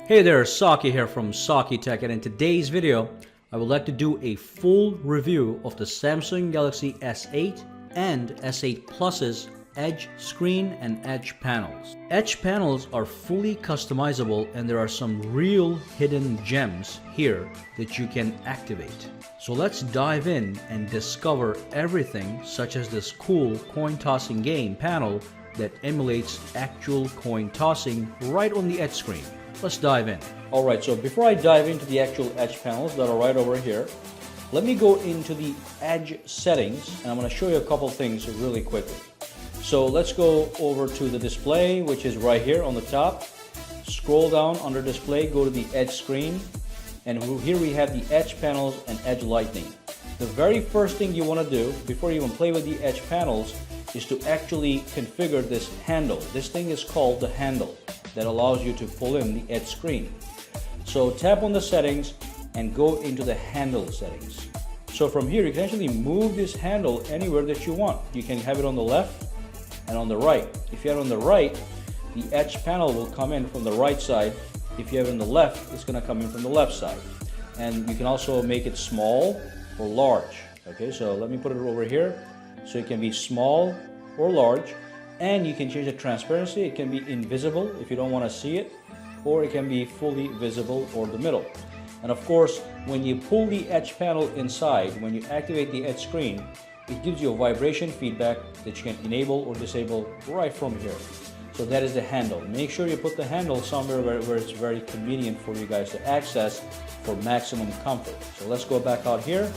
Hey there, Saki here from Saki Tech, and in today's video I would like to do a full review of the Samsung Galaxy S8 and S8 Plus's Edge screen and Edge panels. Edge panels are fully customizable and there are some real hidden gems here that you can activate. So let's dive in and discover everything, such as this cool coin tossing game panel that emulates actual coin tossing right on the Edge screen. Let's dive in. Alright, so before I dive into the actual Edge panels that are right over here, let me go into the Edge settings and I'm going to show you a couple things really quickly. So let's go over to the display, which is right here on the top. Scroll down under display, go to the Edge screen, and here we have the Edge panels and Edge Lightning. The very first thing you want to do before you even play with the Edge panels is to actually configure this handle. This thing is called the handle that allows you to pull in the Edge screen. So tap on the settings and go into the handle settings. So from here you can actually move this handle anywhere that you want. You can have it on the left and on the right. If you have it on the right, the Edge panel will come in from the right side. If you have it on the left, it's going to come in from the left side. And you can also make it small or large. Okay, so let me put it over here. So it can be small or large. And you can change the transparency. It can be invisible if you don't want to see it, or it can be fully visible or the middle. And of course, when you pull the Edge panel inside, when you activate the Edge screen, it gives you a vibration feedback that you can enable or disable right from here. So that is the handle. Make sure you put the handle somewhere where it's very convenient for you guys to access for maximum comfort. So let's go back out here,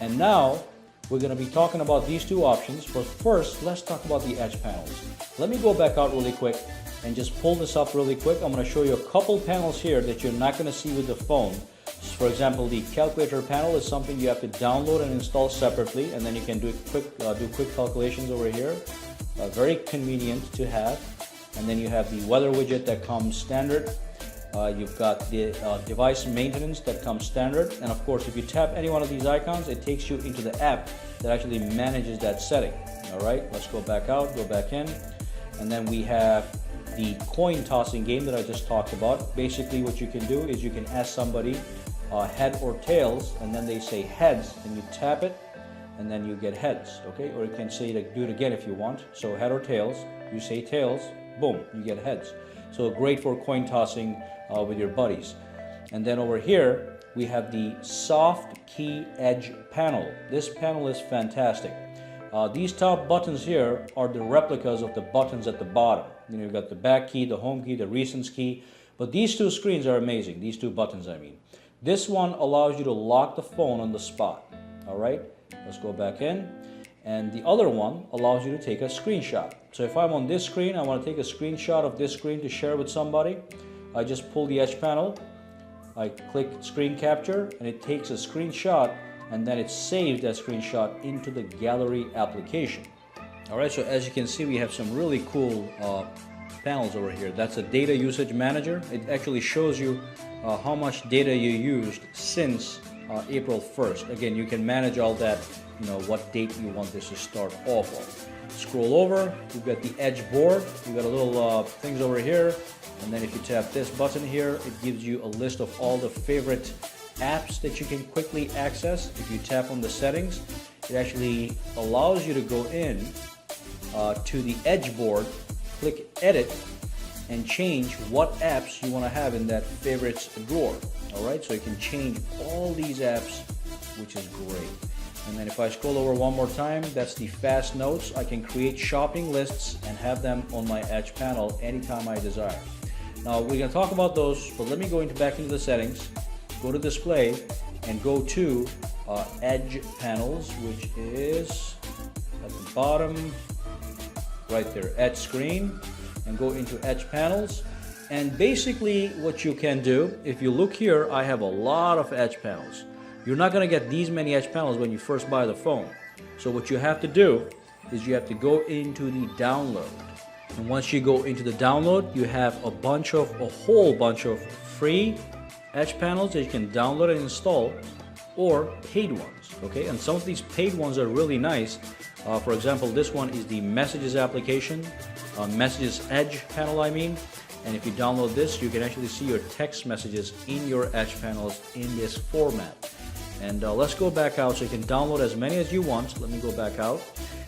and now we're going to be talking about these two options, but first let's talk about the Edge panels. Let me go back out really quick and just pull this up really quick. I'm going to show you a couple panels here that you're not going to see with the phone. For example, the calculator panel is something you have to download and install separately, and then you can do quick calculations over here. Very convenient to have. And then you have the weather widget that comes standard. You've got the device maintenance that comes standard, and of course if you tap any one of these icons, it takes you into the app that actually manages that setting. Alright, let's go back out, go back in, and then we have the coin tossing game that I just talked about. Basically what you can do is you can ask somebody head or tails, and then they say heads, and you tap it and then you get heads. Okay, or you can say do it again if you want. So head or tails, you say tails, boom, you get heads. So great for coin tossing with your buddies. And then over here we have the soft key Edge panel. This panel is fantastic. These top buttons here are the replicas of the buttons at the bottom. You know, you've got the back key, the home key, the recents key, but these two screens are amazing. These two buttons, I mean. This one allows you to lock the phone on the spot. All right, let's go back in. And the other one allows you to take a screenshot. So if I'm on this screen, I want to take a screenshot of this screen to share with somebody. I just pull the Edge panel, I click screen capture, and it takes a screenshot, and then it saves that screenshot into the gallery application. Alright, so as you can see, we have some really cool panels over here. That's a data usage manager. It actually shows you how much data you used since April 1st. Again, you can manage all that, you know, what date you want this to start off on. Scroll over, we've got the Edge board, we've got a little things over here, and then if you tap this button here, it gives you a list of all the favorite apps that you can quickly access. If you tap on the settings, it actually allows you to go in to the Edge board, click edit, and change what apps you want to have in that favorites drawer. Alright, so you can change all these apps, which is great. And then if I scroll over one more time, that's the fast notes. I can create shopping lists and have them on my Edge panel anytime I desire. Now we're going to talk about those, but let me go back into the settings, go to display, and go to Edge panels, which is at the bottom right there, Edge screen, and go into Edge panels. And basically what you can do, if you look here, I have a lot of Edge panels. You're not going to get these many Edge panels when you first buy the phone. So what you have to do is you have to go into the download. And once you go into the download, you have a whole bunch of free Edge panels that you can download and install, or paid ones. Okay, and some of these paid ones are really nice. For example, this one is the Messages application, Messages Edge panel, I mean. And if you download this, you can actually see your text messages in your edge panels in this format. And let's go back out so you can download as many as you want. Let me go back out.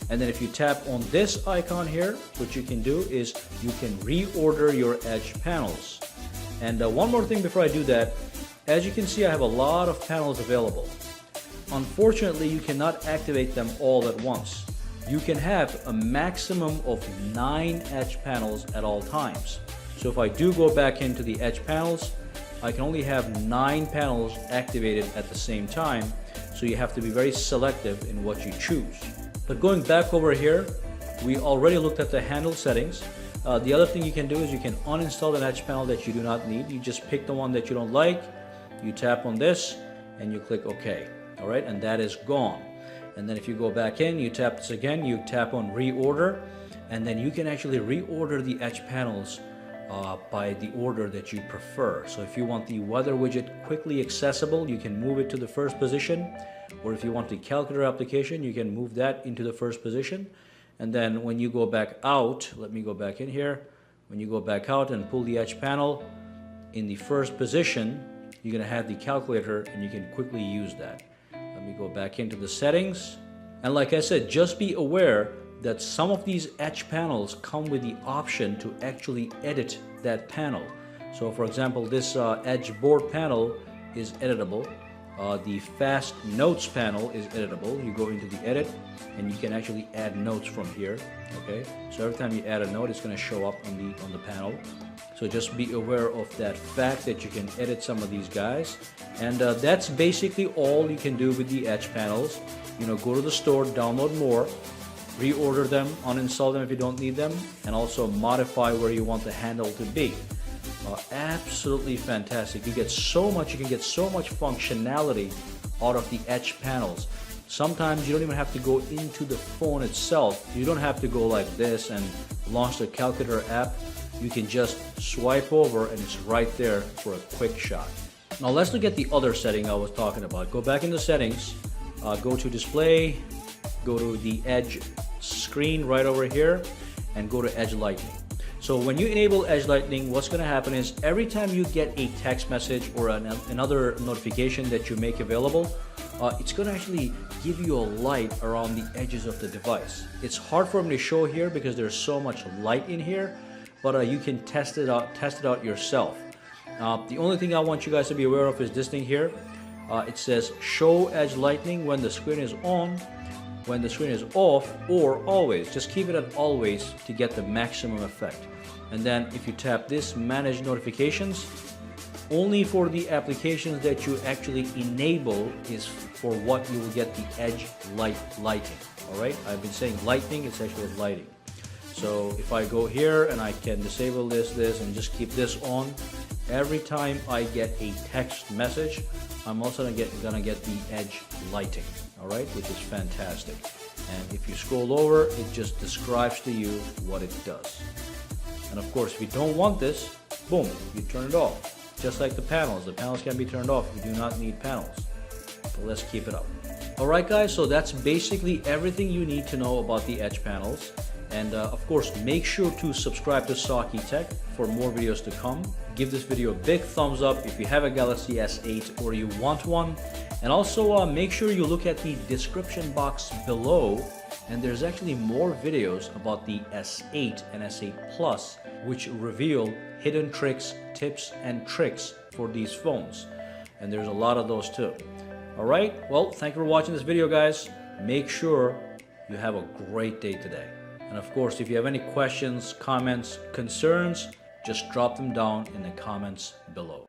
And then if you tap on this icon here, what you can do is you can reorder your edge panels. And one more thing before I do that, as you can see, I have a lot of panels available. Unfortunately, you cannot activate them all at once. You can have a maximum of 9 edge panels at all times. So if I do go back into the edge panels, I can only have 9 panels activated at the same time. So you have to be very selective in what you choose. But going back over here, we already looked at the handle settings. The other thing you can do is you can uninstall an edge panel that you do not need. You just pick the one that you don't like, you tap on this, and you click OK. All right, and that is gone. And then if you go back in, you tap this again, you tap on reorder, and then you can actually reorder the edge panels by the order that you prefer. So if you want the weather widget quickly accessible, you can move it to the first position. Or if you want the calculator application, you can move that into the first position. And then when you go back out, let me go back in here. When you go back out and pull the edge panel in the first position, you're going to have the calculator and you can quickly use that. Let me go back into the settings. And like I said, just be aware that some of these edge panels come with the option to actually edit that panel. So for example, this edge board panel is editable. The fast notes panel is editable. You go into the edit and you can actually add notes from here. Okay, so every time you add a note, it's going to show up on the panel. So just be aware of that fact that you can edit some of these guys. And that's basically all you can do with the edge panels. You know, go to the store, download more, reorder them, uninstall them if you don't need them, and also modify where you want the handle to be. Absolutely fantastic. You can get so much functionality out of the edge panels. Sometimes you don't even have to go into the phone itself. You don't have to go like this and launch the calculator app. You can just swipe over and it's right there for a quick shot. Now let's look at the other setting I was talking about. Go back into settings, go to display, go to the edge screen right over here, and go to edge lightning. So when you enable edge lightning, what's going to happen is every time you get a text message or another notification that you make available, it's going to actually give you a light around the edges of the device. It's hard for me to show here because there's so much light in here, but you can test it out yourself. The only thing I want you guys to be aware of is this thing here. It says show edge lightning when the screen is on, when the screen is off, or always. Just keep it at always to get the maximum effect. And then if you tap this manage notifications, only for the applications that you actually enable is for what you will get the edge lighting. All right, I've been saying lightning, it's actually lighting. So if I go here and I can disable this and just keep this on, every time I get a text message, I'm also gonna get the edge lighting. All right, which is fantastic. And if you scroll over, it just describes to you what it does. And of course, if you don't want this, boom, you turn it off. Just like the panels can be turned off. You do not need panels. So let's keep it up. All right, guys, so that's basically everything you need to know about the edge panels. And of course, make sure to subscribe to Saki Tech for more videos to come. Give this video a big thumbs up if you have a Galaxy S8 or you want one. And also make sure you look at the description box below, and there's actually more videos about the S8 and S8 Plus, which reveal hidden tricks, tips and tricks for these phones. And there's a lot of those too. All right, well, thank you for watching this video, guys. Make sure you have a great day today. And of course, if you have any questions, comments, concerns, just drop them down in the comments below.